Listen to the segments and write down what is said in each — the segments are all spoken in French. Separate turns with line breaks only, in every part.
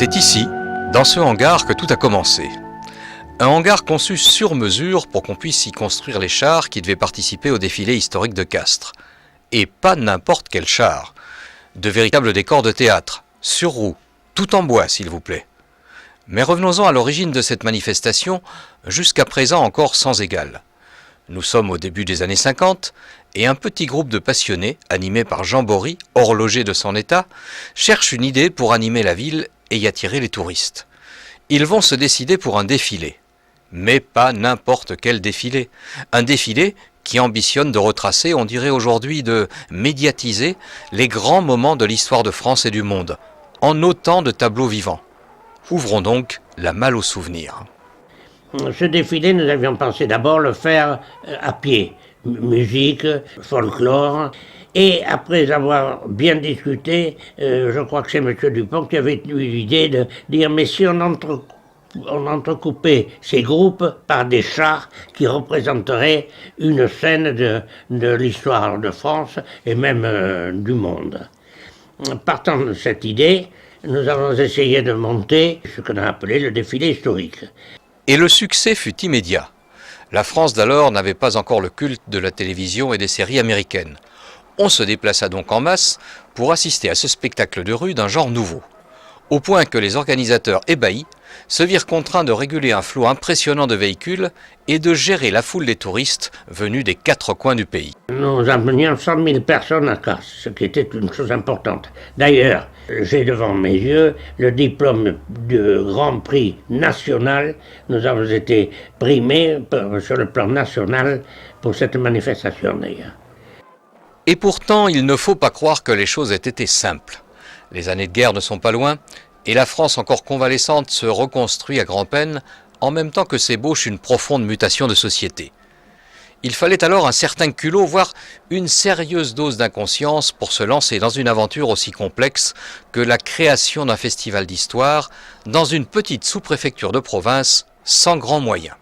C'est ici, dans ce hangar, que tout a commencé. Un hangar conçu sur mesure pour qu'on puisse y construire les chars qui devaient participer au défilé historique de Castres. Et pas n'importe quel char. De véritables décors de théâtre, sur roues, tout en bois s'il vous plaît. Mais revenons-en à l'origine de cette manifestation, jusqu'à présent encore sans égal. Nous sommes au début des années 50, et un petit groupe de passionnés, animé par Jean Bory, horloger de son état, cherche une idée pour animer la ville et y attirer les touristes. Ils vont se décider pour un défilé. Mais pas n'importe quel défilé. Un défilé qui ambitionne de retracer, on dirait aujourd'hui de médiatiser, les grands moments de l'histoire de France et du monde, en autant de tableaux vivants. Ouvrons donc la malle aux souvenirs.
Ce défilé, nous avions pensé d'abord le faire à pied. Musique, folklore. Et après avoir bien discuté, je crois que c'est M. Dupont qui avait eu l'idée de dire mais si on entrecoupait ces groupes par des chars qui représenteraient une scène de l'histoire de France et même du monde. Partant de cette idée, nous avons essayé de monter ce qu'on a appelé le défilé historique.
Et le succès fut immédiat. La France d'alors n'avait pas encore le culte de la télévision et des séries américaines. On se déplaça donc en masse pour assister à ce spectacle de rue d'un genre nouveau. Au point que les organisateurs ébahis se virent contraints de réguler un flot impressionnant de véhicules et de gérer la foule des touristes venus des 4 coins du pays.
Nous amenions 100 000 personnes à Castres, ce qui était une chose importante. D'ailleurs, j'ai devant mes yeux le diplôme de Grand Prix national. Nous avons été primés sur le plan national pour cette manifestation d'ailleurs.
Et pourtant, il ne faut pas croire que les choses aient été simples. Les années de guerre ne sont pas loin, et la France encore convalescente se reconstruit à grand-peine, en même temps que s'ébauche une profonde mutation de société. Il fallait alors un certain culot, voire une sérieuse dose d'inconscience pour se lancer dans une aventure aussi complexe que la création d'un festival d'histoire dans une petite sous-préfecture de province sans grands moyens.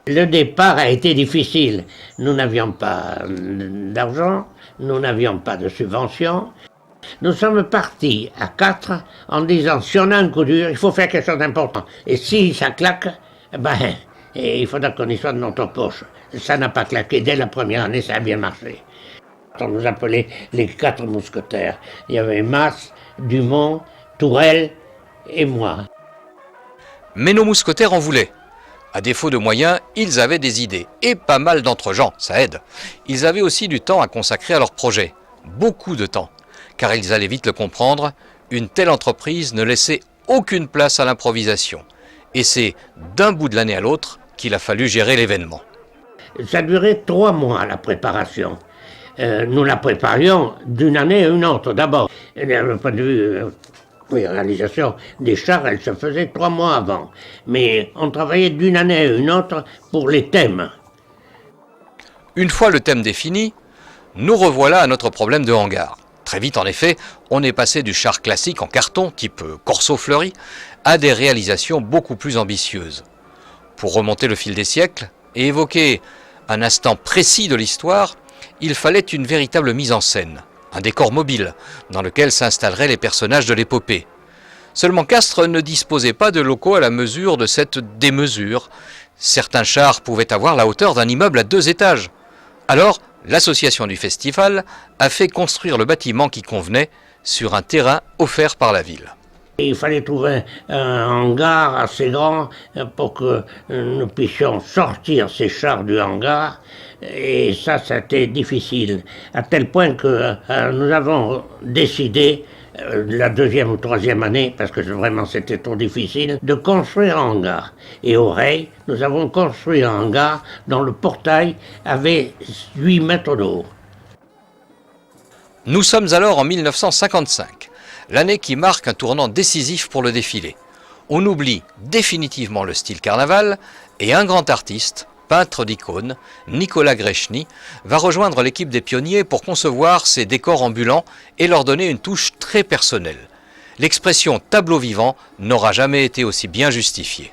Le départ a été difficile. Nous n'avions pas d'argent, nous n'avions pas de subvention. Nous sommes partis à 4 en disant si on a un coup dur, il faut faire quelque chose d'important. Et si ça claque, il faudra qu'on y soit de notre poche. Ça n'a pas claqué. Dès la première année, ça a bien marché. On nous appelait les 4 mousquetaires. Il y avait Mas, Dumont, Tourelle et moi.
Mais nos mousquetaires en voulaient. À défaut de moyens, ils avaient des idées. Et pas mal d'entre-gens, ça aide. Ils avaient aussi du temps à consacrer à leur projet. Beaucoup de temps. Car ils allaient vite le comprendre, une telle entreprise ne laissait aucune place à l'improvisation. Et c'est d'un bout de l'année à l'autre qu'il a fallu gérer l'événement.
Ça durait 3 mois la préparation. Nous la préparions d'une année à une autre d'abord. Le point de vue réalisation des chars, elle se faisait 3 mois avant. Mais on travaillait d'une année à une autre pour les thèmes.
Une fois le thème défini, nous revoilà à notre problème de hangar. Très vite, en effet, on est passé du char classique en carton, type Corso Fleury, à des réalisations beaucoup plus ambitieuses. Pour remonter le fil des siècles et évoquer un instant précis de l'histoire, il fallait une véritable mise en scène, un décor mobile, dans lequel s'installeraient les personnages de l'épopée. Seulement Castres ne disposait pas de locaux à la mesure de cette démesure. Certains chars pouvaient avoir la hauteur d'un immeuble à 2 étages. Alors, l'association du festival a fait construire le bâtiment qui convenait sur un terrain offert par la ville.
Il fallait trouver un hangar assez grand pour que nous puissions sortir ces chars du hangar. Et ça, c'était difficile. À tel point que nous avons décidé, la 2e ou 3e année, parce que vraiment c'était trop difficile, de construire un hangar. Et au Ray, nous avons construit un hangar dont le portail avait 8 mètres de haut.
Nous sommes alors en 1955, l'année qui marque un tournant décisif pour le défilé. On oublie définitivement le style carnaval et un grand artiste, peintre d'icônes, Nicolas Grechny, va rejoindre l'équipe des pionniers pour concevoir ces décors ambulants et leur donner une touche très personnelle. L'expression tableau vivant n'aura jamais été aussi bien justifiée.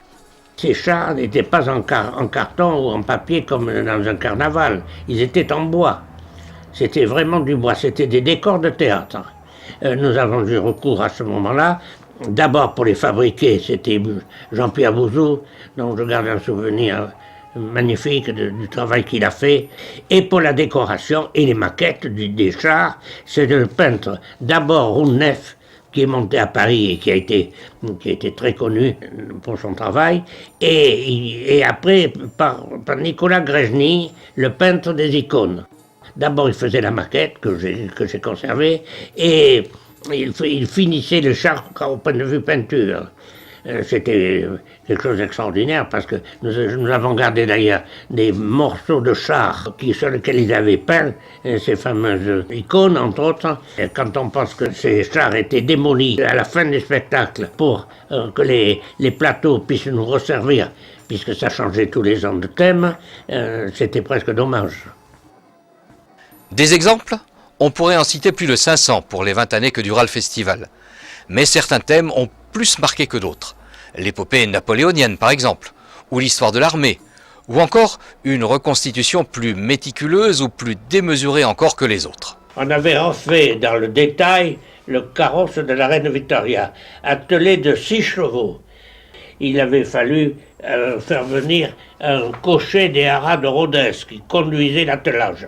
Ces chars n'étaient pas en carton ou en papier comme dans un carnaval, ils étaient en bois. C'était vraiment du bois, c'était des décors de théâtre. Nous avons eu recours à ce moment-là D'abord pour les fabriquer, c'était Jean-Pierre Bouzou, dont je garde un souvenir magnifique du travail qu'il a fait. Et pour la décoration et les maquettes des chars, c'est le peintre d'abord Rounef, qui est monté à Paris et qui a été très connu pour son travail, et après par Nicolas Grezny, le peintre des icônes. D'abord il faisait la maquette que j'ai conservée, et il finissait le char au point de vue peinture. C'était quelque chose d'extraordinaire parce que nous avons gardé d'ailleurs des morceaux de chars sur lesquels ils avaient peint ces fameuses icônes, entre autres. Et quand on pense que ces chars étaient démolis à la fin du spectacle pour que les plateaux puissent nous resservir, puisque ça changeait tous les ans de thème, c'était presque dommage.
Des exemples ? On pourrait en citer plus de 500 pour les 20 années que dura le festival. Mais certains thèmes ont plus marqué que d'autres. L'épopée napoléonienne, par exemple, ou l'histoire de l'armée, ou encore une reconstitution plus méticuleuse ou plus démesurée encore que les autres.
On avait refait dans le détail le carrosse de la reine Victoria, attelé de 6 chevaux. Il avait fallu faire venir un cocher des haras de Rodez qui conduisait l'attelage.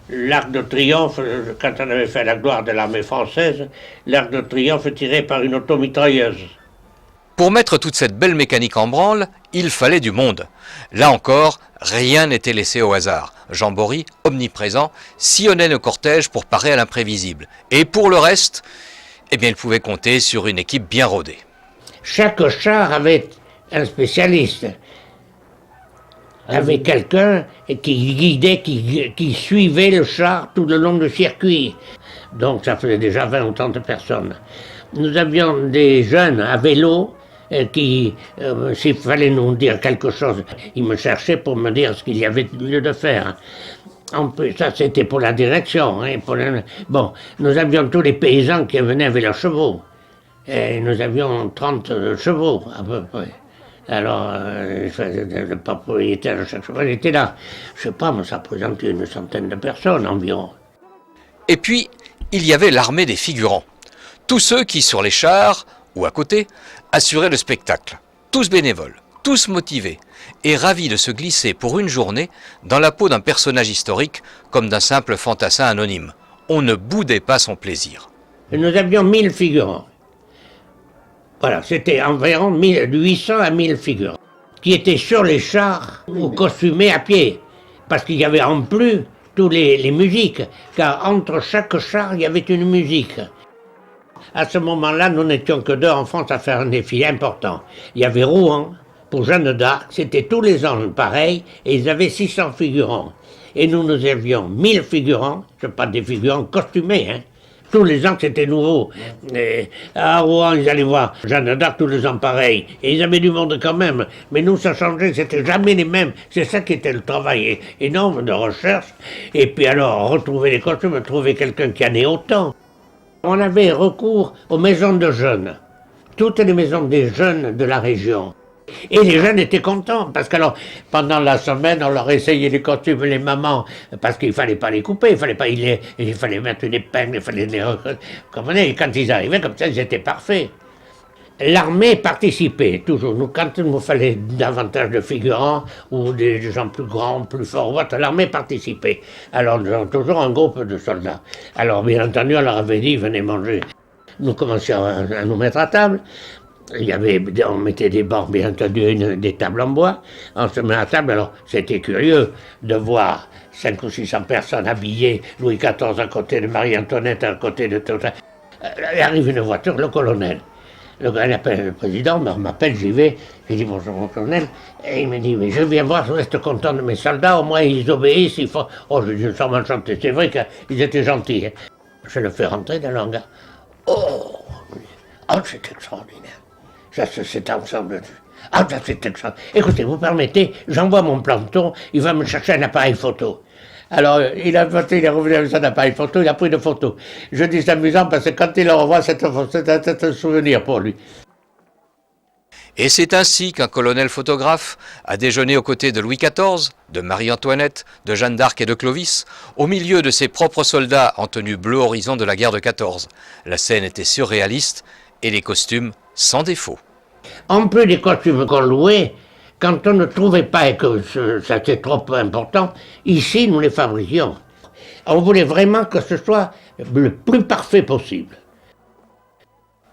L'Arc de Triomphe, quand on avait fait la gloire de l'armée française, l'Arc de Triomphe est tiré par une automitrailleuse.
Pour mettre toute cette belle mécanique en branle, il fallait du monde. Là encore, rien n'était laissé au hasard. Jean Bory, omniprésent, sillonnait le cortège pour parer à l'imprévisible. Et pour le reste, eh bien, il pouvait compter sur une équipe bien rodée.
Chaque char avait un spécialiste, avait quelqu'un qui guidait, qui suivait le char tout le long du circuit. Donc ça faisait déjà 20 ou 30 personnes. Nous avions des jeunes à vélo qui, s'il fallait nous dire quelque chose, ils me cherchaient pour me dire ce qu'il y avait lieu de faire. Ça c'était pour la direction. Bon, nous avions tous les paysans qui venaient avec leurs chevaux. Et nous avions 30 chevaux à peu près. Alors, le propriétaire de chaque cheval était là. Je sais pas, mais ça représentait une centaine de personnes environ.
Et puis, il y avait l'armée des figurants. Tous ceux qui, sur les chars, ou à côté, assuraient le spectacle. Tous bénévoles, tous motivés, et ravis de se glisser pour une journée dans la peau d'un personnage historique comme d'un simple fantassin anonyme. On ne boudait pas son plaisir.
Et nous avions 1000 figurants. Voilà, c'était environ 800 à 1000 figurants, qui étaient sur les chars ou costumés à pied, parce qu'il y avait en plus toutes les musiques, car entre chaque char, il y avait une musique. À ce moment-là, nous n'étions que 2 en France à faire un défilé important. Il y avait Rouen, pour Jeanne d'Arc, c'était tous les ans pareil, et ils avaient 600 figurants. Et nous avions 1000 figurants, je pas des figurants costumés, hein. Tous les ans, c'était nouveau. Et à Rouen, ils allaient voir Jeanne d'Arc tous les ans pareil. Et ils avaient du monde quand même. Mais nous, ça changeait, c'était jamais les mêmes. C'est ça qui était le travail énorme de recherche. Et puis alors, retrouver les costumes, trouver quelqu'un qui en ait autant. On avait recours aux maisons de jeunes. Toutes les maisons des jeunes de la région. Et les jeunes étaient contents, parce qu'alors, pendant la semaine, on leur essayait les costumes, les mamans, parce qu'il ne fallait pas les couper, il fallait mettre une épingle, il fallait les recommander, et quand ils arrivaient comme ça, ils étaient parfaits. L'armée participait toujours. Nous, quand il nous fallait davantage de figurants, ou des gens plus grands, plus forts, l'armée participait. Alors nous avons toujours un groupe de soldats. Alors bien entendu, on leur avait dit, venez manger. Nous commencions à nous mettre à table. On mettait des bords, bien entendu, des tables en bois. On se met à table, alors c'était curieux de voir 500 ou 600 personnes habillées, Louis XIV à côté de Marie-Antoinette, à côté de tout ça. Il arrive une voiture, le colonel. Le gars appelle le président, m'appelle, j'y vais, je dis bonjour mon colonel, et il me dit, mais je viens voir, je reste content de mes soldats, au moins ils obéissent, ils font... Oh, je dis, nous sommes enchantés, c'est vrai qu'ils étaient gentils. Hein. Je le fais rentrer dans le hangar. Oh, c'est extraordinaire. Ça, cet ensemble. Ah, ça, c'est extraordinaire. Écoutez, vous permettez, j'envoie mon planton, il va me chercher un appareil photo. Alors, il est revenu avec son appareil photo, il a pris des photos. Je dis, c'est amusant parce que quand il le revoit, c'est un souvenir pour lui.
Et c'est ainsi qu'un colonel photographe a déjeuné aux côtés de Louis XIV, de Marie-Antoinette, de Jeanne d'Arc et de Clovis, au milieu de ses propres soldats en tenue bleu horizon de la guerre de 14. La scène était surréaliste et les costumes sans défaut.
En plus des costumes qu'on louait, quand on ne trouvait pas et que c'était trop important, ici nous les fabriquions. On voulait vraiment que ce soit le plus parfait possible.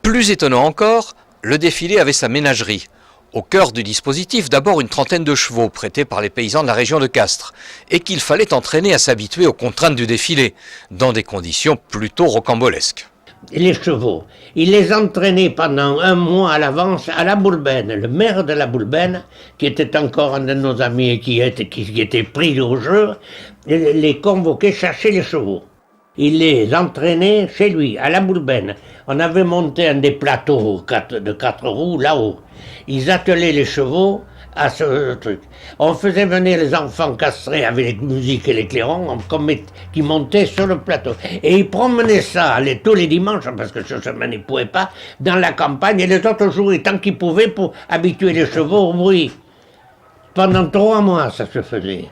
Plus étonnant encore, le défilé avait sa ménagerie. Au cœur du dispositif, d'abord une trentaine de chevaux prêtés par les paysans de la région de Castres et qu'il fallait entraîner à s'habituer aux contraintes du défilé, dans des conditions plutôt rocambolesques.
Les chevaux, il les entraînait pendant un mois à l'avance à la Boulbène. Le maire de la Boulbène, qui était encore un de nos amis et qui était pris au jeu, les convoquait chercher les chevaux. Il les entraînait chez lui, à la Boulbène. On avait monté un des plateaux de 4 roues là-haut. Ils attelaient les chevaux à ce truc. On faisait venir les enfants castrés avec les musiques et les clairons qui montaient sur le plateau. Et ils promenaient ça tous les dimanches, parce que ce semaine ils ne pouvaient pas, dans la campagne, et les autres jouaient tant qu'ils pouvaient pour habituer les chevaux au bruit. Pendant 3 mois, ça se faisait.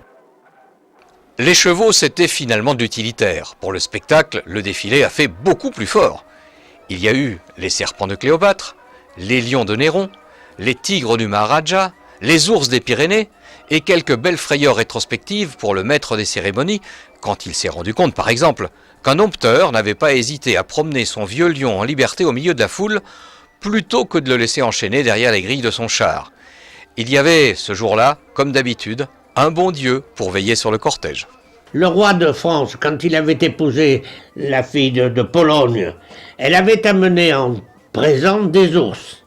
Les chevaux, c'était finalement de l'utilitaire. Pour le spectacle, le défilé a fait beaucoup plus fort. Il y a eu les serpents de Cléopâtre, les lions de Néron, les tigres du Maharaja, les ours des Pyrénées et quelques belles frayeurs rétrospectives pour le maître des cérémonies quand il s'est rendu compte, par exemple, qu'un dompteur n'avait pas hésité à promener son vieux lion en liberté au milieu de la foule plutôt que de le laisser enchaîner derrière les grilles de son char. Il y avait, ce jour-là, comme d'habitude, un bon Dieu pour veiller sur le cortège.
Le roi de France, quand il avait épousé la fille de Pologne, elle avait amené en présent des ours.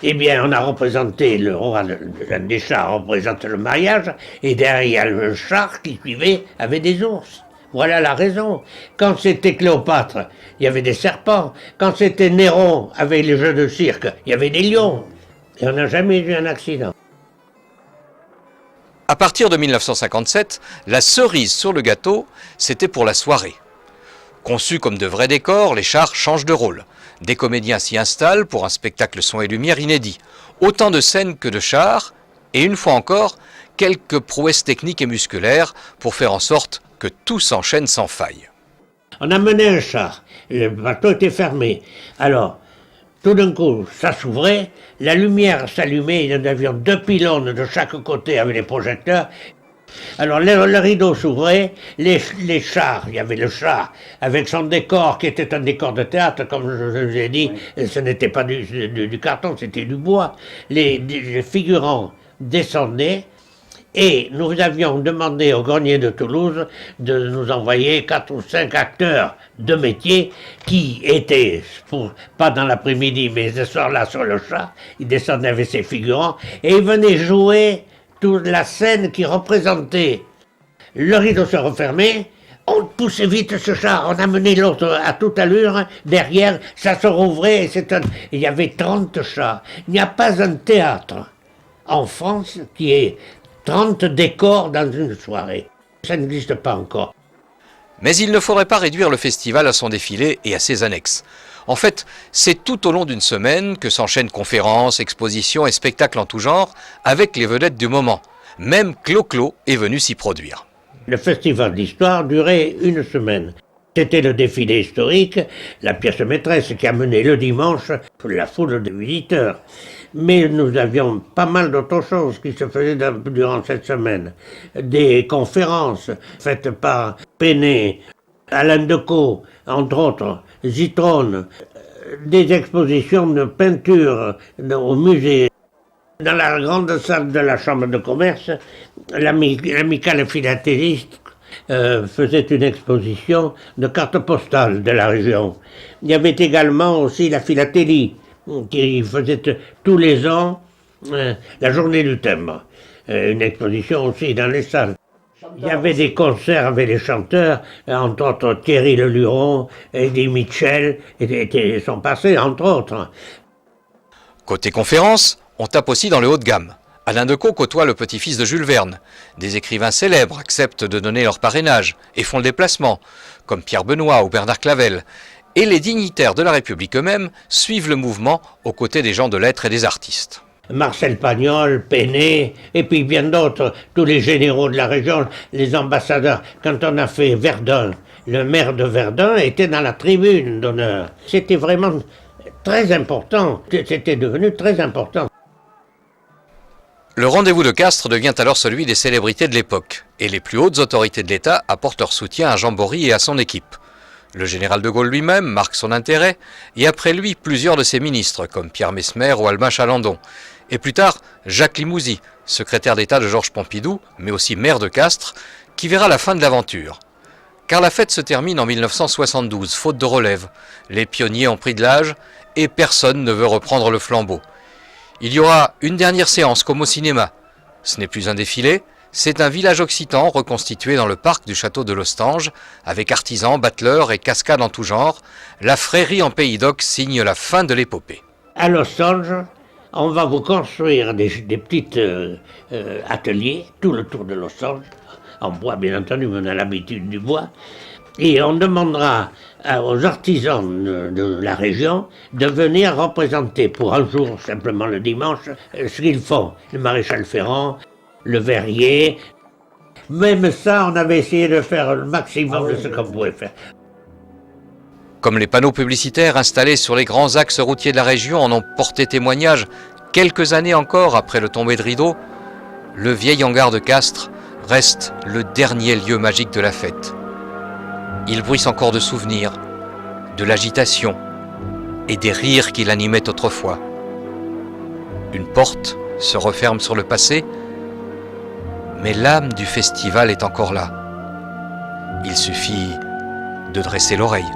Eh bien, on a représenté le roi des chars représente le mariage, et derrière le char qui suivait avait des ours. Voilà la raison. Quand c'était Cléopâtre, il y avait des serpents. Quand c'était Néron, avec les jeux de cirque, il y avait des lions. Et on n'a jamais eu un accident.
À partir de 1957, la cerise sur le gâteau, c'était pour la soirée. Conçus comme de vrais décors, les chars changent de rôle. Des comédiens s'y installent pour un spectacle son et lumière inédit. Autant de scènes que de chars, et une fois encore, quelques prouesses techniques et musculaires pour faire en sorte que tout s'enchaîne sans faille.
On a mené un char, le bateau était fermé. Alors, tout d'un coup, ça s'ouvrait, la lumière s'allumait, nous avions 2 pylônes de chaque côté avec les projecteurs. Alors le rideau s'ouvrait, les chars, il y avait le char avec son décor qui était un décor de théâtre, comme je vous ai dit, ce n'était pas du carton, c'était du bois. Les figurants descendaient et nous avions demandé au grenier de Toulouse de nous envoyer 4 ou 5 acteurs de métier qui étaient, pas dans l'après-midi, mais ce soir-là sur le char, ils descendaient avec ces figurants et ils venaient jouer toute la scène qui représentait. Le rideau se refermait, on poussait vite ce char, on amenait l'autre à toute allure, derrière, ça se rouvrait, il y avait 30 chars. Il n'y a pas un théâtre en France qui ait 30 décors dans une soirée. Ça n'existe pas encore.
Mais il ne faudrait pas réduire le festival à son défilé et à ses annexes. En fait, c'est tout au long d'une semaine que s'enchaînent conférences, expositions et spectacles en tout genre avec les vedettes du moment. Même Clo-Clo est venu s'y produire.
Le festival d'histoire durait 1 semaine. C'était le défilé historique, la pièce maîtresse qui a mené le dimanche la foule de visiteurs. Mais nous avions pas mal d'autres choses qui se faisaient durant cette semaine. Des conférences faites par Péné, Alain Decaux, entre autres, Zitrone, des expositions de peinture au musée. Dans la grande salle de la Chambre de commerce, l'amicale philatéliste faisait une exposition de cartes postales de la région. Il y avait également aussi la philatélie, qui faisait tous les ans la journée du timbre. Une exposition aussi dans les salles. Il y avait des concerts avec les chanteurs, entre autres Thierry Leluron, Eddie Mitchell, et sont passés, entre autres.
Côté conférences, on tape aussi dans le haut de gamme. Alain Decaux côtoie le petit-fils de Jules Verne. Des écrivains célèbres acceptent de donner leur parrainage et font le déplacement, comme Pierre Benoît ou Bernard Clavel. Et les dignitaires de la République eux-mêmes suivent le mouvement aux côtés des gens de lettres et des artistes.
Marcel Pagnol, Péné, et puis bien d'autres, tous les généraux de la région, les ambassadeurs. Quand on a fait Verdun, le maire de Verdun était dans la tribune d'honneur. C'était vraiment Très important, c'était devenu très important.
Le rendez-vous de Castres devient alors celui des célébrités de l'époque, et les plus hautes autorités de l'État apportent leur soutien à Jean Bory et à son équipe. Le général de Gaulle lui-même marque son intérêt, et après lui, plusieurs de ses ministres, comme Pierre Messmer ou Alma Chalandon. Et plus tard, Jacques Limousin, secrétaire d'État de Georges Pompidou, mais aussi maire de Castres, qui verra la fin de l'aventure. Car la fête se termine en 1972, faute de relève. Les pionniers ont pris de l'âge, et personne ne veut reprendre le flambeau. Il y aura une dernière séance comme au cinéma. Ce n'est plus un défilé, c'est un village occitan reconstitué dans le parc du château de Lostange, avec artisans, battleurs et cascades en tout genre. La Frérie en Pays d'Oc signe la fin de l'épopée.
À Lostange, on va vous construire des petits ateliers tout le tour de Lostange, en bois bien entendu, mais on a l'habitude du bois, et on demandera aux artisans de la région de venir représenter pour un jour, simplement le dimanche, ce qu'ils font. Le maréchal Ferrand, le verrier. Même ça, on avait essayé de faire le maximum de ce qu'on pouvait faire.
Comme les panneaux publicitaires installés sur les grands axes routiers de la région en ont porté témoignage quelques années encore après le tombé de rideau, le vieil hangar de Castres reste le dernier lieu magique de la fête. Il bruisse encore de souvenirs, de l'agitation et des rires qui l'animaient autrefois. Une porte se referme sur le passé, mais l'âme du festival est encore là. Il suffit de dresser l'oreille.